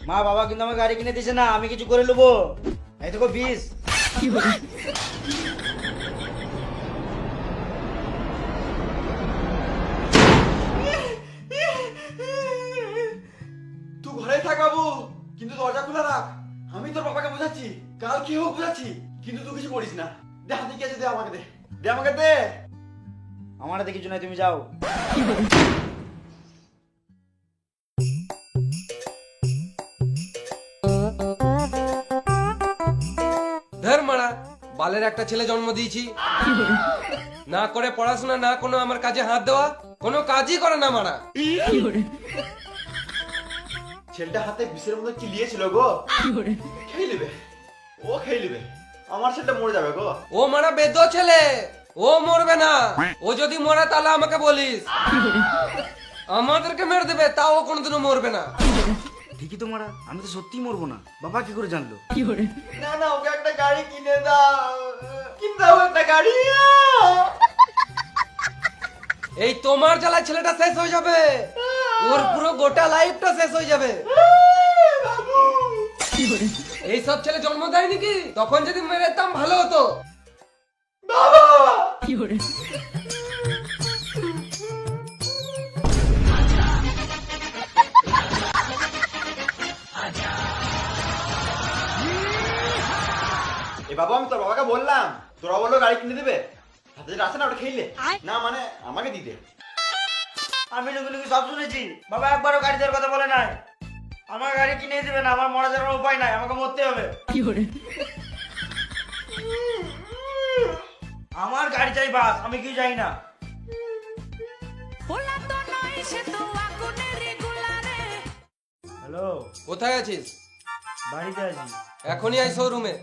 মা বাবা কিন্তু আমার গাড়ি কিনে দিছে না, আমি কিছু করে নেবো। এই দেখো 20। তুই ঘরে থাক বাবু, কিন্তু দরজা খোলা রাখ। আমি তোর বাবাকে বোঝাচ্ছি, কাল কি হোক বোঝাচ্ছি, কিন্তু তুই কিছু করিস না। দে হাতে কি আছে, দে আমাকে দে, দে আমাকে দে। আমার হাতে কিছু নাই, তুমি যাও। ধর মারা, বালের একটা ছেলে জন্ম দিয়েছি, না করে পড়াশোনা, না কোনো আমার কাজে হাত দেওয়া, কোনো কাজই করে না মারা। ছেলেটা হাতে বিষের মতো চিলিয়েছিল গো, খেয়ে নেবে, ও খেয়ে নেবে। আমার ছেলেটা মরে যাবে গো। ও মারা বেদ ছেলে, ও মরবে না। ও যদি মরে তাহলে আমাকে বলিস, আমাদেরকে মেরে দেবে, তাও ও কোনোদিনও মরবে না। ঠিকই তো মারা, আমি তো সত্যিই মরবো না। বাবা কি করে জানলো? না না, ওকে একটা গাড়ি কিনে দাও, কিনে দাও একটা গাড়ি। এই তোমার জ্বালায় ছেলেটা শেষ হয়ে যাবে, ওর পুরো গোটা লাইফটা শেষ হয়ে যাবে। বাবু, এই সব ছেলে জন্ম দেয় নাকি? তখন যদি মেরে দিতাম ভালো হতো। বাবা। এ বাবা, আমি তোর বাবাকে বললাম, তোরা বললো গাড়ি কিনে দেবে, হাতে যেটা আছে না ওটা খেলে না, মানে আমাকে দিতে। আমি লোকগুলোকে সব শুনেছি, বাবা একবারও গাড়ি দেওয়ার কথা বলে নাই। আমার গাড়ি কিনে দেবে না, আমার মরা যাওয়ার উপায় নাই, আমাকে মরতে হবে। আমার গাড়ি চাই বাস, আমি কি চাই না। হ্যালো, কোথায় আছিস? বাড়িতে আছি। এখনই আই শোরুমে।